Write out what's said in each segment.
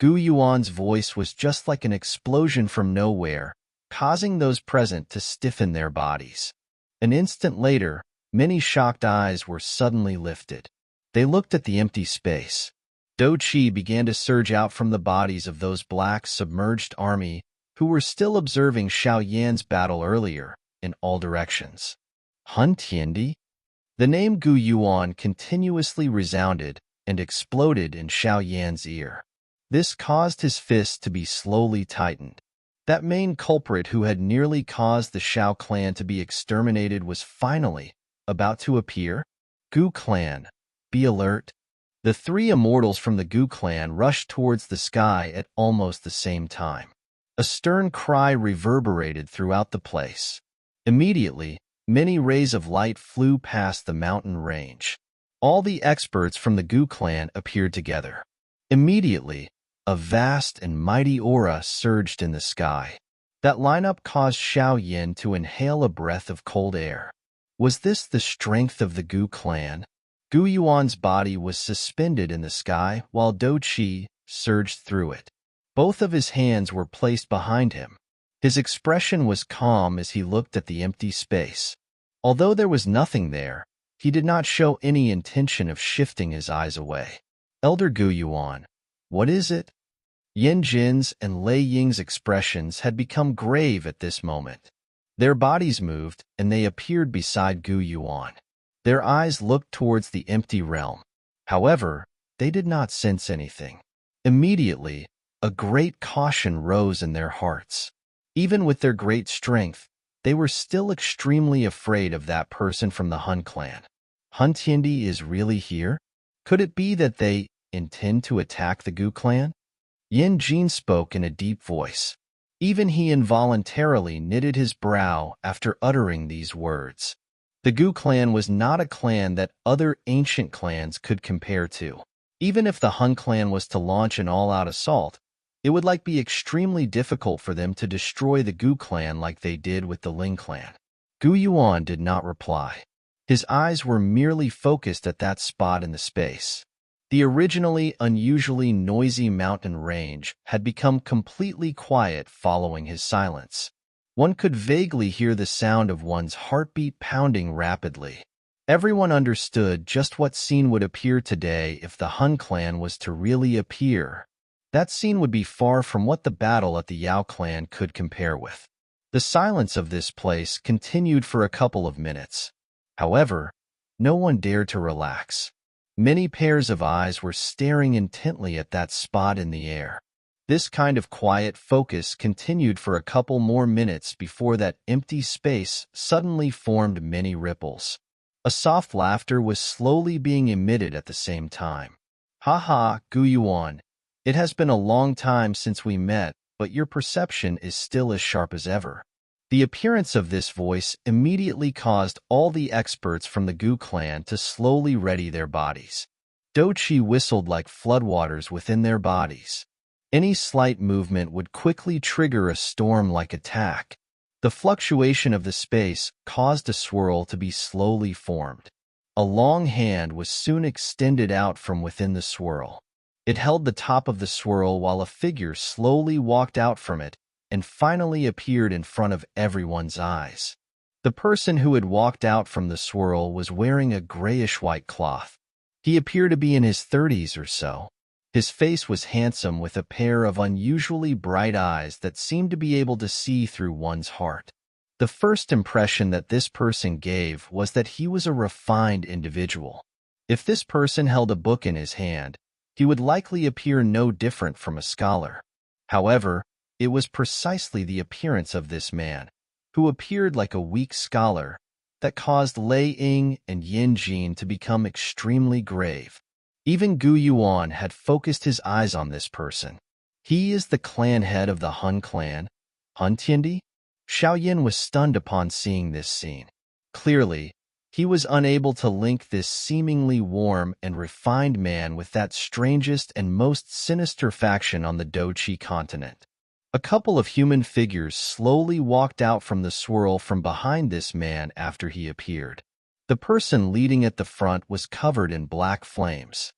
Gu Yuan's voice was just like an explosion from nowhere, causing those present to stiffen their bodies. An instant later, many shocked eyes were suddenly lifted. They looked at the empty space. Do Qi began to surge out from the bodies of those black submerged army who were still observing Xiao Yan's battle earlier, in all directions. Hun Clan? The name Gu Yuan continuously resounded and exploded in Xiao Yan's ear. This caused his fist to be slowly tightened. That main culprit who had nearly caused the Xiao clan to be exterminated was finally about to appear. Gu Clan, be alert. The three immortals from the Gu clan rushed towards the sky at almost the same time. A stern cry reverberated throughout the place. Immediately, many rays of light flew past the mountain range. All the experts from the Gu clan appeared together. Immediately, a vast and mighty aura surged in the sky. That lineup caused Xiao Yan to inhale a breath of cold air. Was this the strength of the Gu clan? Gu Yuan's body was suspended in the sky while Do Qi surged through it. Both of his hands were placed behind him. His expression was calm as he looked at the empty space. Although there was nothing there, he did not show any intention of shifting his eyes away. Elder Gu Yuan, what is it? Yan Jin's and Lei Ying's expressions had become grave at this moment. Their bodies moved, and they appeared beside Gu Yuan. Their eyes looked towards the empty realm. However, they did not sense anything. Immediately, a great caution rose in their hearts. Even with their great strength, they were still extremely afraid of that person from the Hun Clan. Hun Clan is really here? Could it be that they intend to attack the Gu Clan? Yan Jin spoke in a deep voice. Even he involuntarily knitted his brow after uttering these words. The Gu Clan was not a clan that other ancient clans could compare to. Even if the Hun Clan was to launch an all-out assault, it would be extremely difficult for them to destroy the Gu Clan like they did with the Ling Clan. Gu Yuan did not reply. His eyes were merely focused at that spot in the space. The originally unusually noisy mountain range had become completely quiet following his silence. One could vaguely hear the sound of one's heartbeat pounding rapidly. Everyone understood just what scene would appear today if the Hun Clan was to really appear. That scene would be far from what the battle at the Yao Clan could compare with. The silence of this place continued for a couple of minutes. However, no one dared to relax. Many pairs of eyes were staring intently at that spot in the air. This kind of quiet focus continued for a couple more minutes before that empty space suddenly formed many ripples. A soft laughter was slowly being emitted at the same time. Ha ha, Gu Yuan. It has been a long time since we met, but your perception is still as sharp as ever. The appearance of this voice immediately caused all the experts from the Gu clan to slowly ready their bodies. Do Qi whistled like floodwaters within their bodies. Any slight movement would quickly trigger a storm-like attack. The fluctuation of the space caused a swirl to be slowly formed. A long hand was soon extended out from within the swirl. It held the top of the swirl while a figure slowly walked out from it and finally appeared in front of everyone's eyes. The person who had walked out from the swirl was wearing a grayish-white cloth. He appeared to be in his 30s or so. His face was handsome with a pair of unusually bright eyes that seemed to be able to see through one's heart. The first impression that this person gave was that he was a refined individual. If this person held a book in his hand, he would likely appear no different from a scholar. However, it was precisely the appearance of this man, who appeared like a weak scholar, that caused Lei Ying and Yan Jin to become extremely grave. Even Gu Yuan had focused his eyes on this person. He is the clan head of the Hun Clan, Hun Clan? Xiao Yan was stunned upon seeing this scene. Clearly, he was unable to link this seemingly warm and refined man with that strangest and most sinister faction on the Dochi continent. A couple of human figures slowly walked out from the swirl from behind this man after he appeared. The person leading at the front was covered in black flames.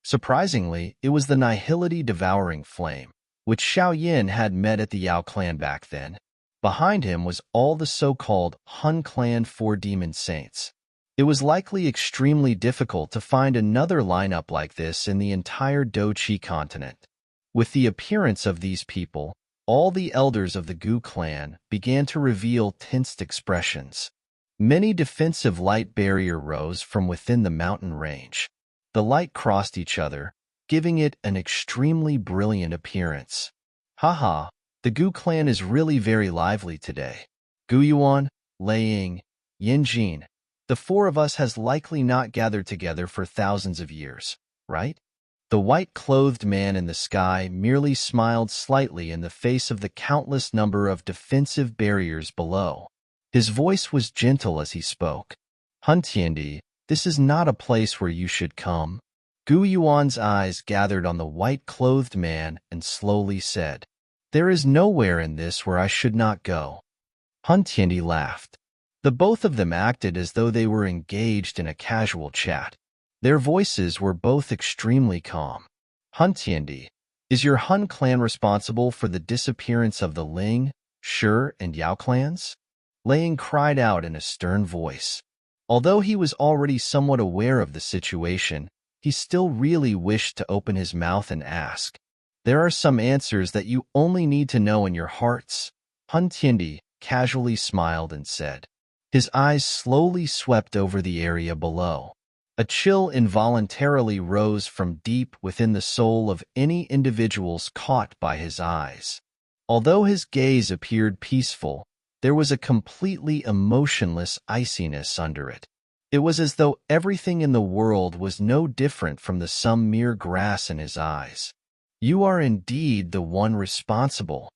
Surprisingly, it was the nihility-devouring flame, which Xiao Yan had met at the Yao clan back then. Behind him was all the so-called Hun Clan Four Demon Saints. It was likely extremely difficult to find another lineup like this in the entire Doqi continent. With the appearance of these people, all the elders of the Gu clan began to reveal tensed expressions. Many defensive light barrier rose from within the mountain range. The light crossed each other, giving it an extremely brilliant appearance. Haha, the Gu clan is really very lively today. Gu Yuan, Lei Ying, Yin Jin, the four of us has likely not gathered together for thousands of years, right? The white-clothed man in the sky merely smiled slightly in the face of the countless number of defensive barriers below. His voice was gentle as he spoke. Hun Tiendi, this is not a place where you should come. Gu Yuan's eyes gathered on the white-clothed man and slowly said, there is nowhere in this where I should not go. Hun Tiendi laughed. The both of them acted as though they were engaged in a casual chat. Their voices were both extremely calm. Hun Tiendi, is your Hun clan responsible for the disappearance of the Ling, Shi, and Yao clans? Lei Ying cried out in a stern voice. Although he was already somewhat aware of the situation, he still really wished to open his mouth and ask. There are some answers that you only need to know in your hearts. Hun Tiendi casually smiled and said. His eyes slowly swept over the area below. A chill involuntarily rose from deep within the soul of any individuals caught by his eyes. Although his gaze appeared peaceful, there was a completely emotionless iciness under it. It was as though everything in the world was no different from the some mere grass in his eyes. You are indeed the one responsible.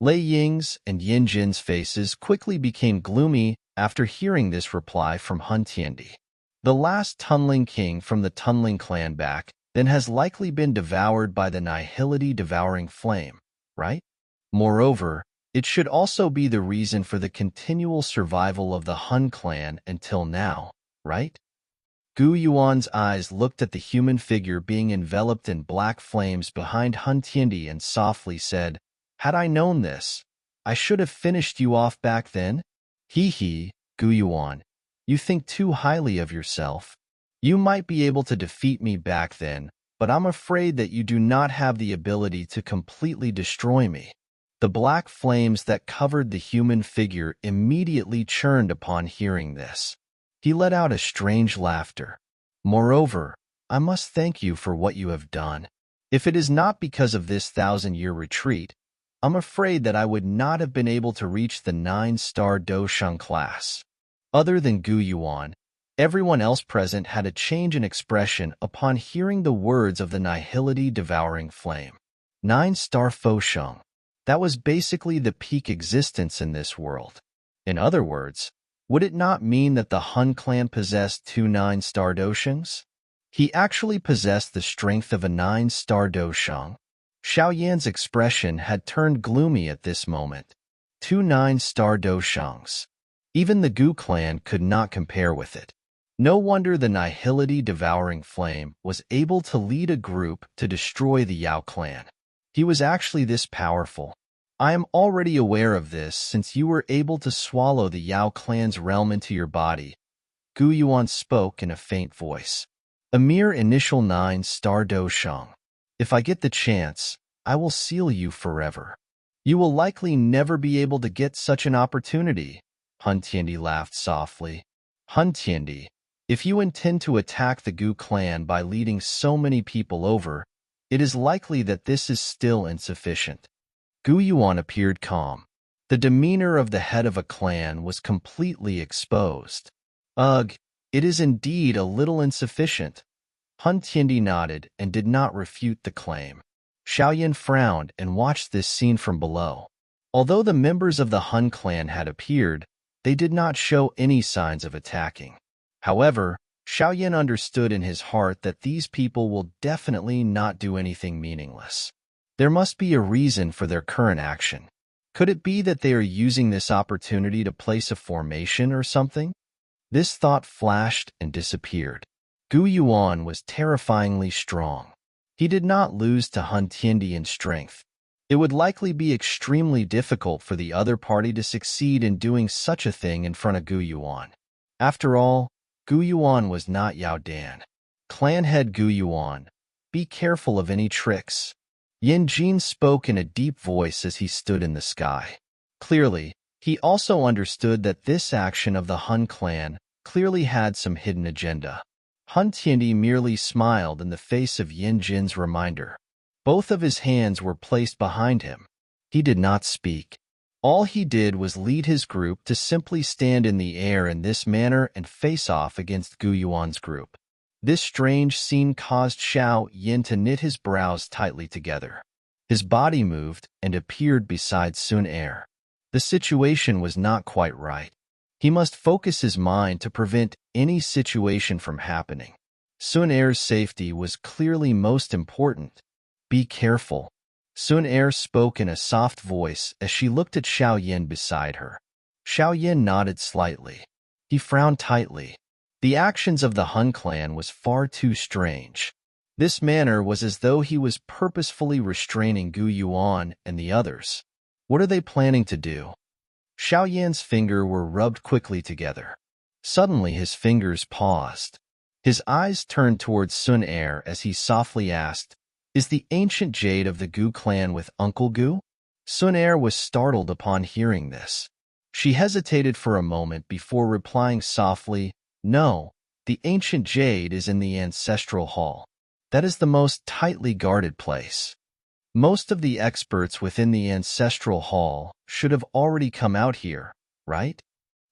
Lei Ying's and Yin Jin's faces quickly became gloomy after hearing this reply from Hun Tiendi. The last Tunling king from the Tunling clan back then has likely been devoured by the nihility-devouring flame, right? Moreover, it should also be the reason for the continual survival of the Hun clan until now, right? Gu Yuan's eyes looked at the human figure being enveloped in black flames behind Hun Tiendi and softly said, had I known this, I should have finished you off back then. Hee, Gu Yuan, you think too highly of yourself. You might be able to defeat me back then, but I'm afraid that you do not have the ability to completely destroy me. The black flames that covered the human figure immediately churned upon hearing this. He let out a strange laughter. Moreover, I must thank you for what you have done. If it is not because of this 1,000-year retreat, I'm afraid that I would not have been able to reach the 9-star Dosheng class. Other than Gu Yuan, everyone else present had a change in expression upon hearing the words of the nihility-devouring flame. 9-star Fosheng. That was basically the peak existence in this world. In other words, would it not mean that the Hun clan possessed 2 9-star Doshengs? He actually possessed the strength of a 9-star Dosheng. Xiao Yan's expression had turned gloomy at this moment. 2 9-star Doshengs. Even the Gu clan could not compare with it. No wonder the nihility-devouring flame was able to lead a group to destroy the Yao clan. He was actually this powerful. I am already aware of this since you were able to swallow the Yao clan's realm into your body. Gu Yuan spoke in a faint voice. A mere initial 9-star Dosheng. If I get the chance, I will seal you forever. You will likely never be able to get such an opportunity. Hun Tiendi laughed softly. Hun Tiendi, if you intend to attack the Gu clan by leading so many people over, it is likely that this is still insufficient. Gu Yuan appeared calm. The demeanor of the head of a clan was completely exposed. Ugh, it is indeed a little insufficient. Hun Tiendi nodded and did not refute the claim. Xiao Yan frowned and watched this scene from below. Although the members of the Hun clan had appeared, they did not show any signs of attacking. However, Xiao Yan understood in his heart that these people will definitely not do anything meaningless. There must be a reason for their current action. Could it be that they are using this opportunity to place a formation or something? This thought flashed and disappeared. Gu Yuan was terrifyingly strong. He did not lose to Hun Tiandi in strength. It would likely be extremely difficult for the other party to succeed in doing such a thing in front of Gu Yuan. After all, Gu Yuan was not Yao Dan. Clan head Gu Yuan, be careful of any tricks. Yin Jin spoke in a deep voice as he stood in the sky. Clearly, he also understood that this action of the Hun clan clearly had some hidden agenda. Hun Tiandi merely smiled in the face of Yin Jin's reminder. Both of his hands were placed behind him. He did not speak. All he did was lead his group to simply stand in the air in this manner and face off against Gu Yuan's group. This strange scene caused Xiao Yan to knit his brows tightly together. His body moved and appeared beside Sun Er. The situation was not quite right. He must focus his mind to prevent any situation from happening. Sun Er's safety was clearly most important. Be careful. Sun Er spoke in a soft voice as she looked at Xiao Yan beside her. Xiao Yan nodded slightly. He frowned tightly. The actions of the Hun clan was far too strange. This manner was as though he was purposefully restraining Gu Yuan and the others. What are they planning to do? Xiao Yan's fingers were rubbed quickly together. Suddenly his fingers paused. His eyes turned towards Sun Er as he softly asked, "Is the ancient Jade of the Gu clan with Uncle Gu?" Sun Er was startled upon hearing this. She hesitated for a moment before replying softly, "No, the ancient Jade is in the ancestral hall. That is the most tightly guarded place. Most of the experts within the ancestral hall should have already come out here, right?"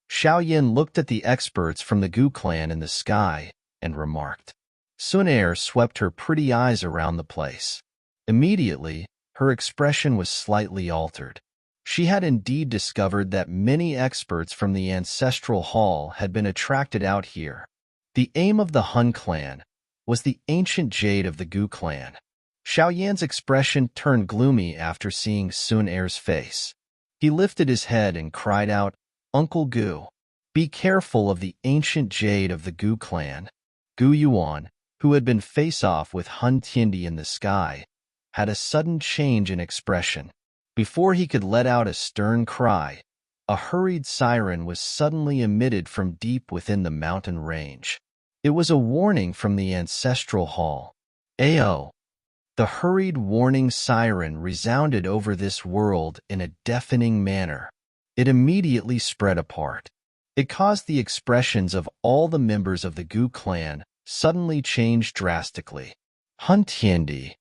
Xiao Yan looked at the experts from the Gu clan in the sky and remarked. Sun Er swept her pretty eyes around the place. Immediately, her expression was slightly altered. She had indeed discovered that many experts from the ancestral hall had been attracted out here. The aim of the Hun clan was the ancient Jade of the Gu clan. Xiao Yan's expression turned gloomy after seeing Sun Er's face. He lifted his head and cried out, "Uncle Gu, be careful of the ancient Jade of the Gu clan." Gu Yuan, who had been face-off with Hun Tiandi in the sky, had a sudden change in expression. Before he could let out a stern cry, a hurried siren was suddenly emitted from deep within the mountain range. It was a warning from the ancestral hall. Ayo! The hurried warning siren resounded over this world in a deafening manner. It immediately spread apart. It caused the expressions of all the members of the Gu clan suddenly change drastically. Hun Tiandi.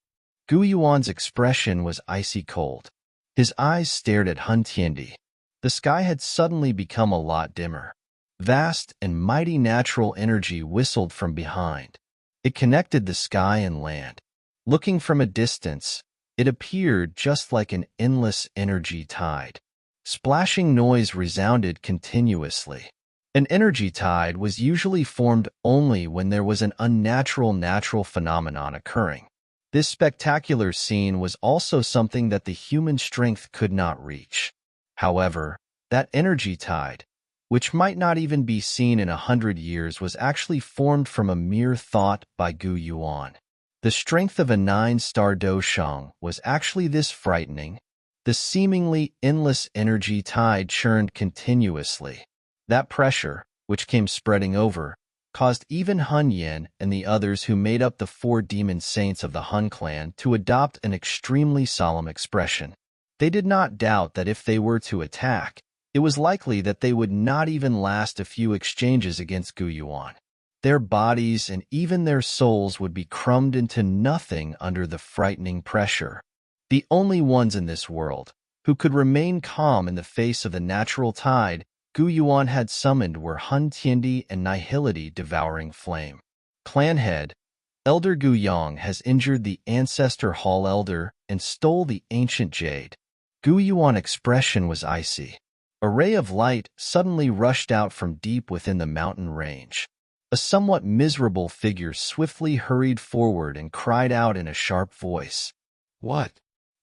Gu Yuan's expression was icy cold. His eyes stared at Hun Tiandi. The sky had suddenly become a lot dimmer. Vast and mighty natural energy whistled from behind. It connected the sky and land. Looking from a distance, it appeared just like an endless energy tide. Splashing noise resounded continuously. An energy tide was usually formed only when there was an unnatural natural phenomenon occurring. This spectacular scene was also something that the human strength could not reach. However, that energy tide, which might not even be seen in 100 years, was actually formed from a mere thought by Gu Yuan. The strength of a 9-star doshang was actually this frightening. The seemingly endless energy tide churned continuously. That pressure, which came spreading over, caused even Hun Yan and the others who made up the 4 demon saints of the Hun clan to adopt an extremely solemn expression. They did not doubt that if they were to attack, it was likely that they would not even last a few exchanges against Gu Yuan. Their bodies and even their souls would be crumbed into nothing under the frightening pressure. The only ones in this world who could remain calm in the face of the natural tide Gu Yuan had summoned were Hun Tiandi and Nihility Devouring Flame. Clan head, Elder Gu Yang has injured the Ancestor Hall Elder and stole the ancient Jade. Gu Yuan's expression was icy. A ray of light suddenly rushed out from deep within the mountain range. A somewhat miserable figure swiftly hurried forward and cried out in a sharp voice. "What?"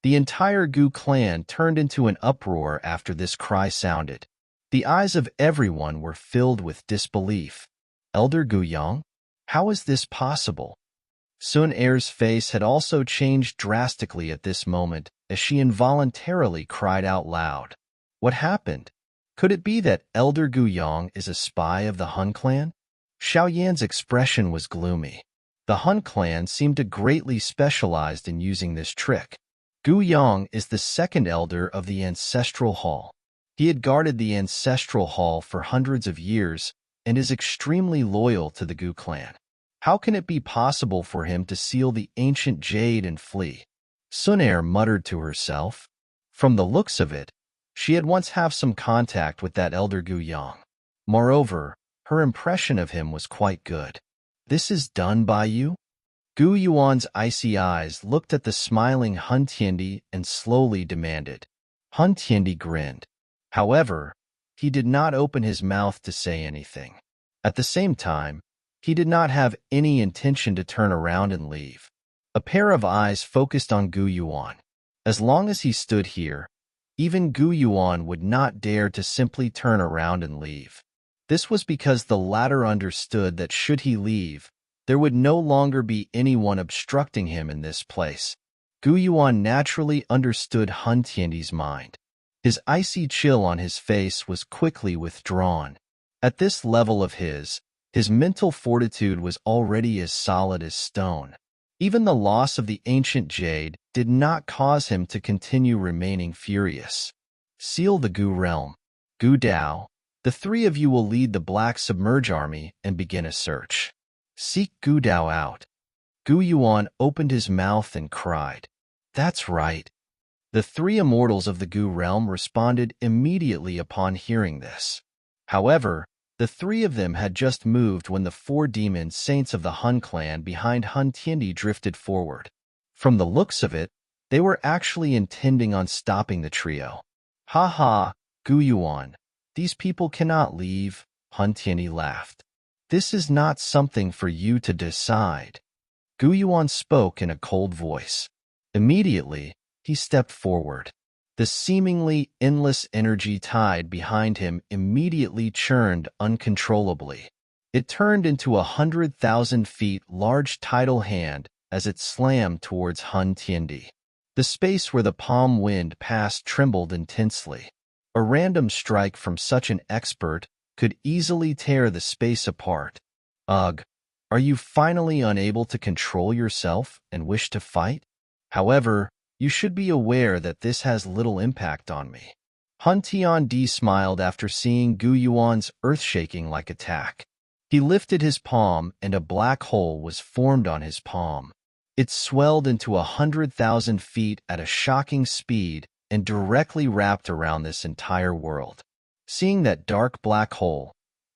The entire Gu clan turned into an uproar after this cry sounded. The eyes of everyone were filled with disbelief. Elder Gu Yang? How is this possible? Sun Er's face had also changed drastically at this moment as she involuntarily cried out loud. What happened? Could it be that Elder Gu Yong is a spy of the Hun Clan? Xiao Yan's expression was gloomy. The Hun Clan seemed to greatly specialized in using this trick. Gu Yong is the second elder of the Ancestral Hall. He had guarded the Ancestral Hall for hundreds of years and is extremely loyal to the Gu clan. How can it be possible for him to seal the ancient Jade and flee? Sun Er muttered to herself. From the looks of it, she had once had some contact with that elder Gu Yong. Moreover, her impression of him was quite good. This is done by you? Gu Yuan's icy eyes looked at the smiling Hun Tiendi and slowly demanded. Hun Tiendi grinned. However, he did not open his mouth to say anything. At the same time, he did not have any intention to turn around and leave. A pair of eyes focused on Gu Yuan. As long as he stood here, even Gu Yuan would not dare to simply turn around and leave. This was because the latter understood that should he leave, there would no longer be anyone obstructing him in this place. Gu Yuan naturally understood Hun Tiendi's mind. His icy chill on his face was quickly withdrawn. At this level of his mental fortitude was already as solid as stone. Even the loss of the ancient Jade did not cause him to continue remaining furious. Seal the Gu realm. Gu Dao, the three of you will lead the Black Submerge Army and begin a search. Seek Gu Dao out. Gu Yuan opened his mouth and cried. That's right. The three immortals of the Gu realm responded immediately upon hearing this. However, the three of them had just moved when the four demon saints of the Hun clan behind Hun Tiendi drifted forward. From the looks of it, they were actually intending on stopping the trio. Ha ha, Gu Yuan, these people cannot leave, Hun Tiendi laughed. This is not something for you to decide. Gu Yuan spoke in a cold voice. Immediately, he stepped forward. The seemingly endless energy tide behind him immediately churned uncontrollably. It turned into 100,000 feet large tidal hand as it slammed towards Hun Tiendi. The space where the palm wind passed trembled intensely. A random strike from such an expert could easily tear the space apart. Ugh, are you finally unable to control yourself and wish to fight? However, you should be aware that this has little impact on me. Hun Tiandi smiled after seeing Gu Yuan's earth-shaking-like attack. He lifted his palm and a black hole was formed on his palm. It swelled into 100,000 feet at a shocking speed and directly wrapped around this entire world. Seeing that dark black hole,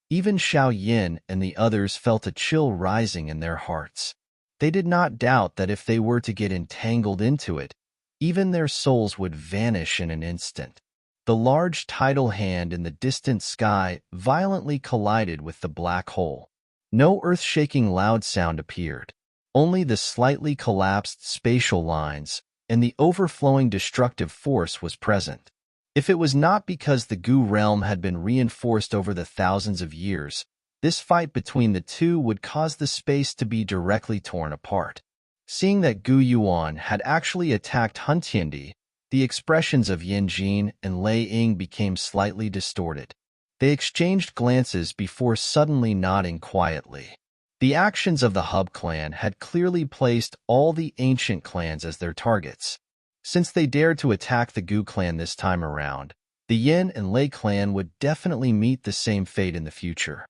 even Xiao Yan and the others felt a chill rising in their hearts. They did not doubt that if they were to get entangled into it, even their souls would vanish in an instant. The large tidal hand in the distant sky violently collided with the black hole. No earth-shaking loud sound appeared. Only the slightly collapsed spatial lines and the overflowing destructive force was present. If it was not because the Gu realm had been reinforced over the thousands of years, this fight between the two would cause the space to be directly torn apart. Seeing that Gu Yuan had actually attacked Hun Tiendi, the expressions of Yin Jin and Lei Ying became slightly distorted. They exchanged glances before suddenly nodding quietly. The actions of the Hub clan had clearly placed all the ancient clans as their targets. Since they dared to attack the Gu clan this time around, the Yin and Lei clan would definitely meet the same fate in the future.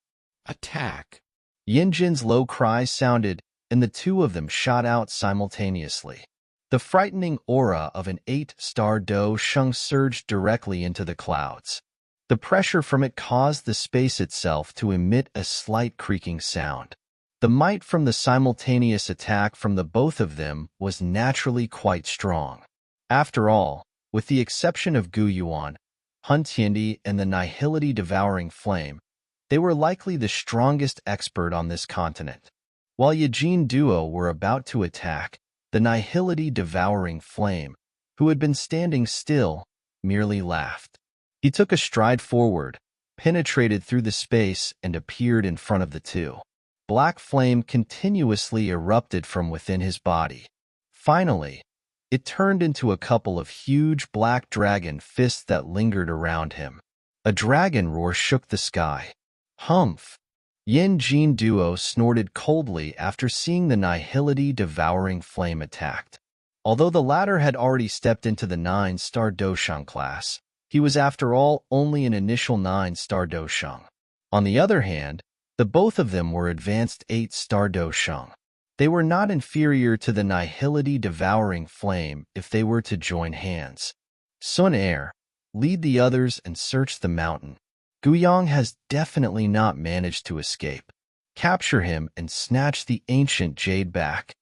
Attack! Yin Jin's low cry sounded, and the two of them shot out simultaneously. The frightening aura of an 8-star Do Sheng surged directly into the clouds. The pressure from it caused the space itself to emit a slight creaking sound. The might from the simultaneous attack from the both of them was naturally quite strong. After all, with the exception of Gu Yuan, Hun Tiendi, and the Nihility-devouring flame, they were likely the strongest expert on this continent. While Yajin duo were about to attack, the Nihility-devouring flame, who had been standing still, merely laughed. He took a stride forward, penetrated through the space, and appeared in front of the two. black flame continuously erupted from within his body. Finally, it turned into a couple of huge black dragon fists that lingered around him. A dragon roar shook the sky. Humph! Yin-Jin duo snorted coldly after seeing the nihility-devouring flame attacked. Although the latter had already stepped into the 9-star Doshang class, he was after all only an initial 9-star Doshang. On the other hand, the both of them were advanced 8-star Doshang. They were not inferior to the nihility-devouring flame if they were to join hands. Sun Er, lead the others and search the mountain. Guyang has definitely not managed to escape. Capture him and snatch the ancient Jade back.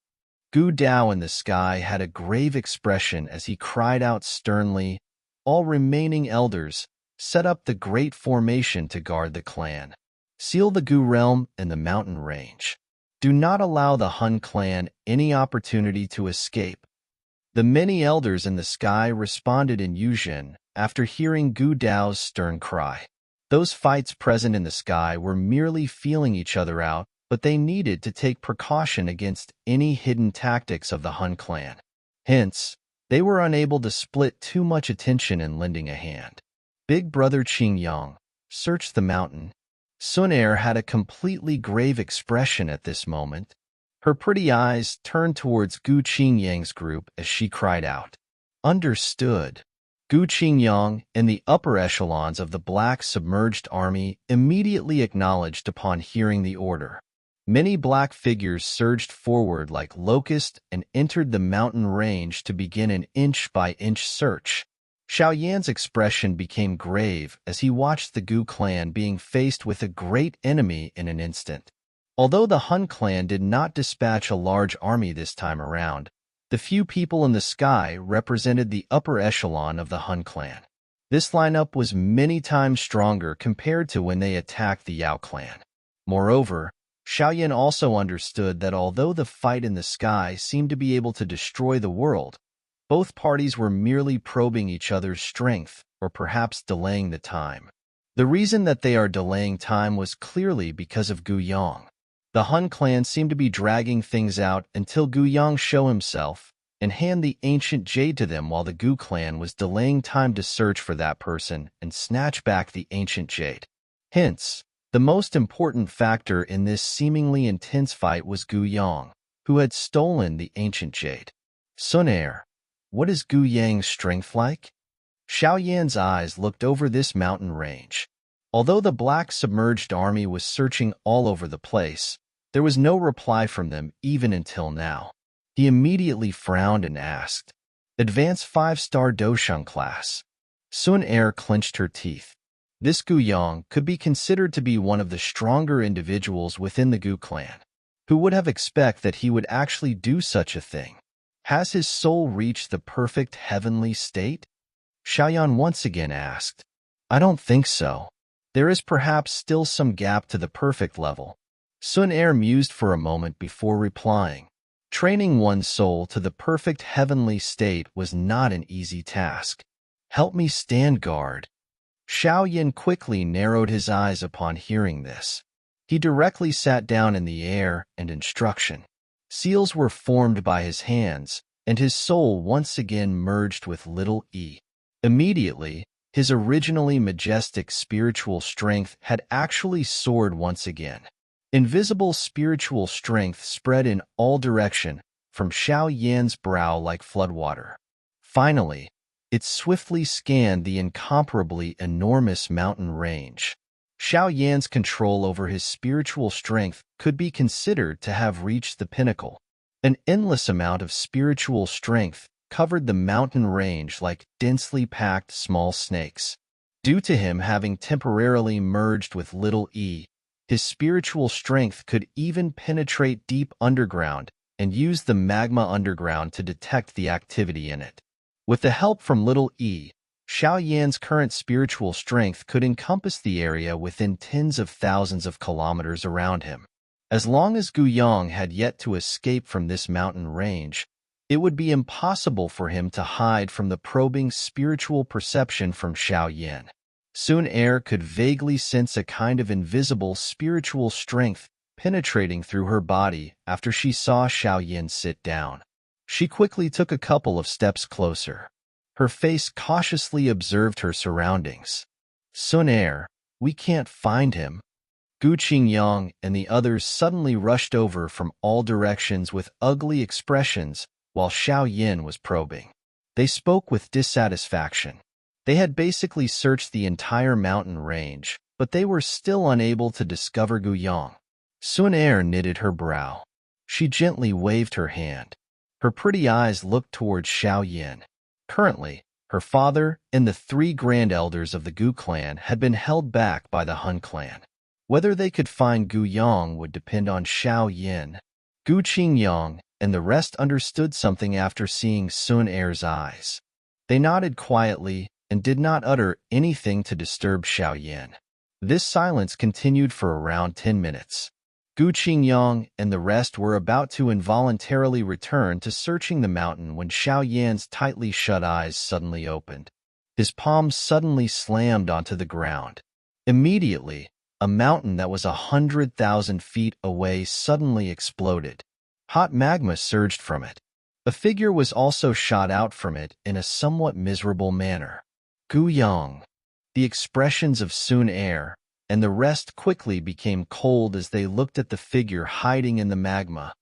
Gu Dao in the sky had a grave expression as he cried out sternly, "All remaining elders, set up the great formation to guard the clan. Seal the Gu realm and the mountain range. Do not allow the Hun clan any opportunity to escape." The many elders in the sky responded in Yuzhen after hearing Gu Dao's stern cry. Those fights present in the sky were merely feeling each other out, but they needed to take precaution against any hidden tactics of the Hun clan. Hence, they were unable to split too much attention in lending a hand. Big brother Qingyang, search the mountain. Sun Er had a completely grave expression at this moment. Her pretty eyes turned towards Gu Qingyang's group as she cried out, "Understood." Gu Qingyang and the upper echelons of the Black Submerged Army immediately acknowledged upon hearing the order. Many black figures surged forward like locusts and entered the mountain range to begin an inch-by-inch search. Xiao Yan's expression became grave as he watched the Gu clan being faced with a great enemy in an instant. Although the Hun clan did not dispatch a large army this time around, the few people in the sky represented the upper echelon of the Hun clan. This lineup was many times stronger compared to when they attacked the Yao clan. Moreover, Xiao Yan also understood that although the fight in the sky seemed to be able to destroy the world, both parties were merely probing each other's strength or perhaps delaying the time. The reason that they are delaying time was clearly because of Guyang. The Hun clan seemed to be dragging things out until Guyang show himself and hand the ancient Jade to them while the Gu clan was delaying time to search for that person and snatch back the ancient Jade. Hence, the most important factor in this seemingly intense fight was Guyang, who had stolen the ancient Jade. Sun Er, what is Guyang's strength like? Xiao Yan's eyes looked over this mountain range. Although the Black Submerged Army was searching all over the place, there was no reply from them even until now. He immediately frowned and asked, "Advanced 5-star Doshang class." Sun Er clenched her teeth. This Guyang could be considered to be one of the stronger individuals within the Gu clan. Who would have expected that he would actually do such a thing? Has his soul reached the perfect heavenly state? Xiao Yan once again asked. I don't think so. There is perhaps still some gap to the perfect level. Sun Er mused for a moment before replying. Training one's soul to the perfect heavenly state was not an easy task. Help me stand guard. Xiao Yan quickly narrowed his eyes upon hearing this. He directly sat down in the air and instruction. Seals were formed by his hands, and his soul once again merged with little e. Immediately, his originally majestic spiritual strength had actually soared once again. Invisible spiritual strength spread in all direction from Xiao Yan's brow like floodwater. Finally, it swiftly scanned the incomparably enormous mountain range. Xiao Yan's control over his spiritual strength could be considered to have reached the pinnacle. An endless amount of spiritual strength covered the mountain range like densely packed small snakes. Due to him having temporarily merged with little e, his spiritual strength could even penetrate deep underground and use the magma underground to detect the activity in it. With the help from little e, Xiao Yan's current spiritual strength could encompass the area within tens of thousands of kilometers around him. As long as Guyang had yet to escape from this mountain range, it would be impossible for him to hide from the probing spiritual perception from Xiao Yan. Sun Er could vaguely sense a kind of invisible spiritual strength penetrating through her body after she saw Xiao Yan sit down. She quickly took a couple of steps closer. Her face cautiously observed her surroundings. "Sun Er, we can't find him." Gu Qingyang and the others suddenly rushed over from all directions with ugly expressions while Xiao Yan was probing. They spoke with dissatisfaction. They had basically searched the entire mountain range, but they were still unable to discover Gu Yang. Sun Er knitted her brow. She gently waved her hand. Her pretty eyes looked towards Xiao Yan. Currently, her father and the 3 grand elders of the Gu clan had been held back by the Hun clan. Whether they could find Gu Yang would depend on Xiao Yan. Gu Qingyang and the rest understood something after seeing Sun Er's eyes. They nodded quietly and did not utter anything to disturb Xiao Yan. This silence continued for around 10 minutes. Gu Qingyang and the rest were about to involuntarily return to searching the mountain when Xiao Yan's tightly shut eyes suddenly opened. His palms suddenly slammed onto the ground. Immediately, a mountain that was 100,000 feet away suddenly exploded. Hot magma surged from it. A figure was also shot out from it in a somewhat miserable manner. Gu Yang. The expressions of Sun Er and the rest quickly became cold as they looked at the figure hiding in the magma.